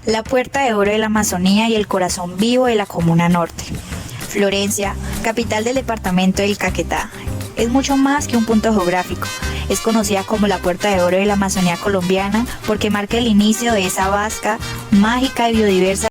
la puerta de oro de la Amazonía y el corazón vivo de la Comuna Norte. Florencia, capital del departamento del Caquetá, es mucho más que un punto geográfico. Es conocida como la puerta de oro de la Amazonía colombiana porque marca el inicio de esa vasca, mágica y biodiversa